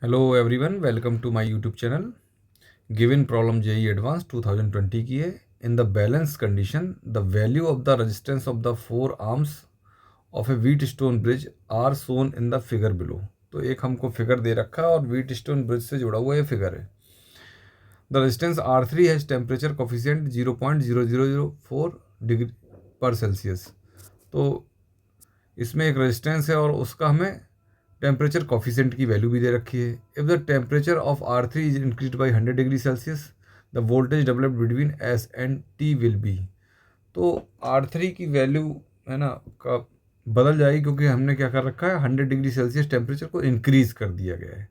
Hello everyone, welcome to my YouTube channel. Given problem JEE advance 2020 की है। In the balance condition the value of the resistance of the four arms of a Wheatstone bridge are shown in the figure below. तो एक हमको figure दे रखा है और wheat stone bridge से जुड़ा हुआ ये फिगर है। The resistance R3 has temperature coefficient 0.0004 degree पर सेल्सियस। तो इसमें एक रेजिस्टेंस है और उसका हमें टेम्परेचर कॉफिशेंट की वैल्यू भी दे रखी है। If the temperature of R3 is increase by 100 degree Celsius the voltage developed between S and T will be. तो R3 की वैल्यू है ना का बदल जाएगी, क्योंकि हमने क्या कर रखा है, 100 डिग्री सेल्सियस टेम्परेचर को इंक्रीज कर दिया गया है।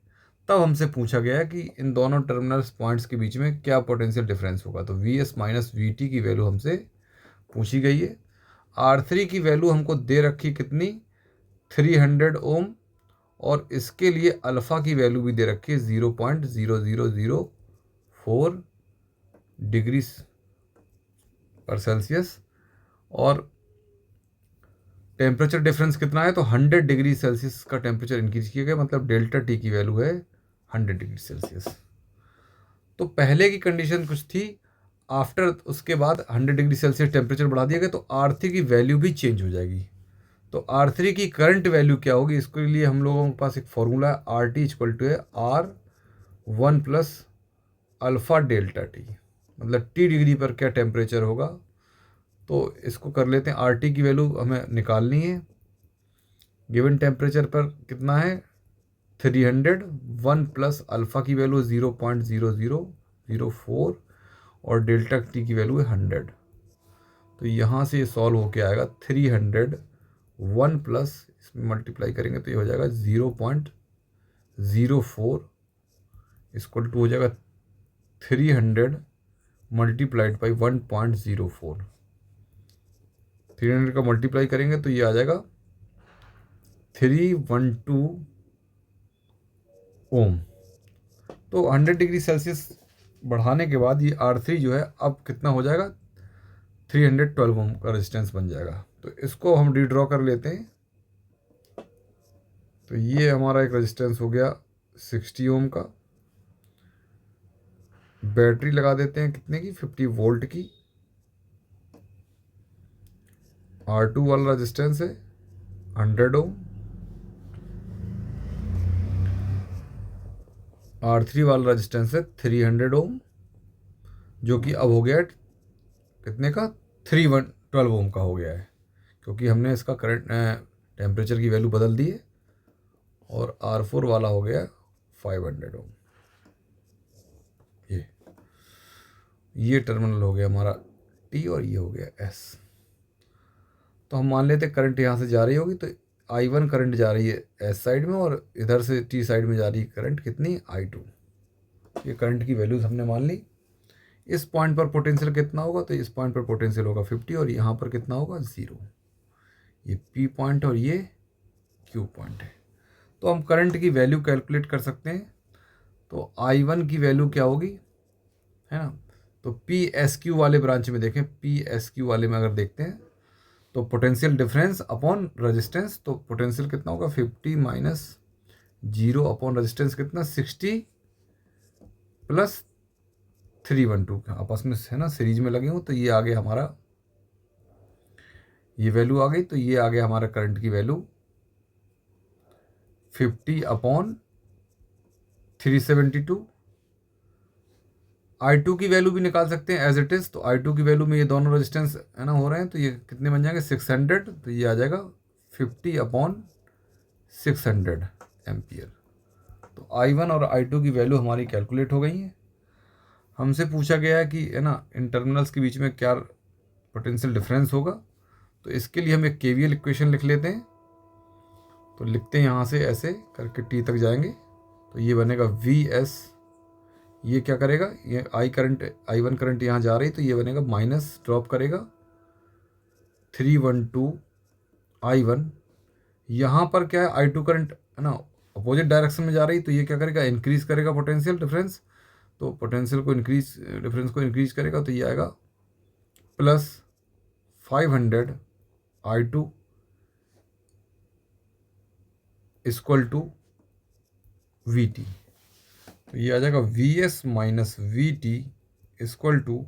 तब हमसे पूछा गया है कि इन दोनों टर्मिनल्स पॉइंट्स के बीच में क्या पोटेंशियल डिफरेंस होगा। तो VS माइनस VT की वैल्यू हमसे पूछी गई है। R3 की वैल्यू हमको दे रखी कितनी, 300 ओम, और इसके लिए अल्फ़ा की वैल्यू भी दे रखी है 0.0004 डिग्री पर सेल्सियस। और टेम्परेचर डिफरेंस कितना है, तो 100 डिग्री सेल्सियस का टेम्परेचर इंक्रीज किया गया, मतलब डेल्टा टी की वैल्यू है 100 डिग्री सेल्सियस। तो पहले की कंडीशन कुछ थी, आफ्टर उसके बाद 100 डिग्री सेल्सियस टेम्परेचर बढ़ा दिया गया, तो R3 की वैल्यू भी चेंज हो जाएगी। तो R3 की करंट वैल्यू क्या होगी, इसके लिए हम लोगों के पास एक फॉर्मूला है, RT इक्वल टू है R1 plus alpha delta T, मतलब T डिग्री पर क्या टेम्परेचर होगा। तो इसको कर लेते हैं, RT की वैल्यू हमें निकालनी है। गिवन टेम्परेचर पर कितना है, 300, 1 प्लस अल्फ़ा की वैल्यू 0.0004 और डेल्टा टी की वैल्यू है 100। तो यहाँ से ये सॉल्व होके आएगा 300, 1 प्लस इसमें मल्टीप्लाई करेंगे तो ये हो जाएगा 0.04 इक्वल टू हो जाएगा 300 मल्टीप्लाइड बाई 1.04। 300 का मल्टीप्लाई करेंगे तो ये आ जाएगा 312 ओम। तो 100 डिग्री सेल्सियस बढ़ाने के बाद ये R3 जो है अब कितना हो जाएगा, 312 ओम का रेजिस्टेंस बन जाएगा। तो इसको हम रीड्रॉ कर लेते हैं। तो ये हमारा एक रेजिस्टेंस हो गया 60 ओम का। बैटरी लगा देते हैं कितने की, 50 वोल्ट की। R2 वाला रेजिस्टेंस है 100 ओम। R3 वाला रेजिस्टेंस है 300 ओम, जो कि अब हो गया है कितने का, 312 ओम का हो गया है, क्योंकि हमने इसका करंट टेम्परेचर की वैल्यू बदल दी है। और R4 वाला हो गया 500 ओम। ये टर्मिनल हो गया हमारा T और ये हो गया S। तो हम मान लेते करंट यहाँ से जा रही होगी, तो I1 करंट जा रही है S साइड में और इधर से T साइड में जा रही है करंट कितनी, I2। ये करंट की वैल्यूज हमने मान ली। इस पॉइंट पर पोटेंशियल कितना होगा, तो इस पॉइंट पर पोटेंशियल होगा 50 और यहाँ पर कितना होगा 0। ये P पॉइंट और ये Q पॉइंट है। तो हम करंट की वैल्यू कैलकुलेट कर सकते हैं। तो I1 की वैल्यू क्या होगी, है ना। तो PSQ वाले ब्रांच में देखें, PSQ वाले में अगर देखते हैं तो पोटेंशियल डिफरेंस अपॉन रेजिस्टेंस, तो पोटेंशियल कितना होगा 50 माइनस 0 अपॉन रेजिस्टेंस कितना 60 प्लस 312 आपस में है ना सीरीज में लगे हो। तो ये आ गया हमारा, ये वैल्यू आ गई। तो ये आ गया हमारा करंट की वैल्यू 50 अपॉन 372। I2 की वैल्यू भी निकाल सकते हैं एज इट इज़। तो I2 की वैल्यू में ये दोनों रेजिस्टेंस है ना हो रहे हैं, तो ये कितने बन जाएंगे 600। तो ये आ जाएगा 50 अपॉन 600 एम्पियर। तो I1 और I2 की वैल्यू हमारी कैलकुलेट हो गई है। हमसे पूछा गया है कि है ना इन टर्मिनल्स के बीच में क्या पोटेंशियल डिफरेंस होगा। तो इसके लिए हम एक KVL इक्वेशन लिख लेते हैं। तो लिखते हैं यहाँ से ऐसे करके T तक जाएंगे, तो ये बनेगा VS। ये क्या करेगा, ये I1 करंट यहाँ जा रही, तो ये बनेगा माइनस ड्रॉप करेगा 312 I1। यहाँ पर क्या है, I2 करंट है ना अपोजिट डायरेक्शन में जा रही, तो ये क्या करेगा, इंक्रीज करेगा पोटेंशियल डिफरेंस। तो पोटेंशियल को इंक्रीज डिफरेंस को इंक्रीज करेगा, तो ये आएगा plus 500 I2 equal to VT। तो ये आ जाएगा Vs minus Vt equal to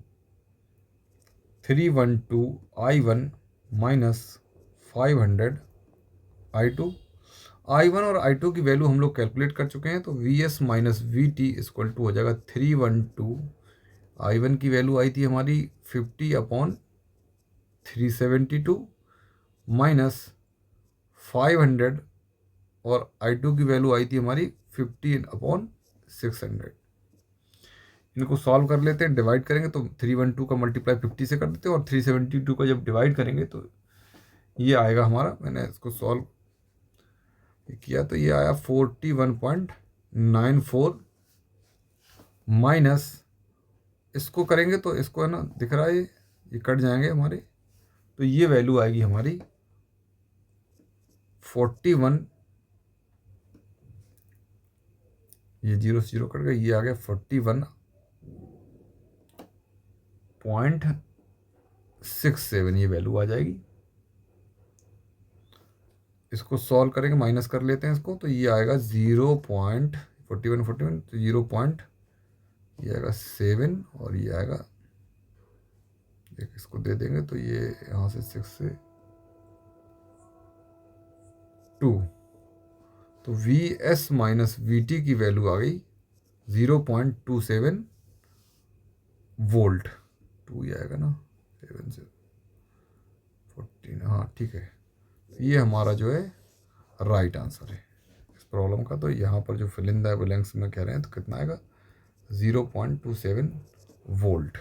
312 I1 minus 500 I2। I1 और I2 की वैल्यू हम लोग कैलकुलेट कर चुके हैं, तो Vs minus Vt equal to हो जाएगा 312। I1 की वैल्यू आई थी हमारी 50/372 माइनस 500, और I2 की वैल्यू आई थी हमारी 15/600। इनको सॉल्व कर लेते हैं, डिवाइड करेंगे तो 312 का मल्टीप्लाई 50 से कर देते हैं, और 372 का जब डिवाइड करेंगे तो ये आएगा हमारा, मैंने इसको सॉल्व किया तो ये आया 41.94 माइनस, इसको करेंगे तो इसको है ना दिख रहा है ये कट जाएंगे हमारे, तो ये वैल्यू आएगी हमारी 41, ये 0 से 0 कट गया, ये आ गया 41.67 ये वैल्यू आ जाएगी। इसको सॉल्व करेंगे, माइनस कर लेते हैं इसको, तो ये आएगा 0.41 तो 0. ये आएगा 7, और ये आएगा, एक इसको दे देंगे तो ये यहाँ से 6 से 2, तो Vs माइनस Vt की वैल्यू आ गई 0.27 वोल्ट। 2 ही आएगा ना, 7 से 14, हाँ ठीक है। ये हमारा जो है राइट आंसर है इस प्रॉब्लम का। तो यहाँ पर जो फिल इन द ब्लैंक्स में कह रहे हैं तो कितना आएगा 0.27 वोल्ट।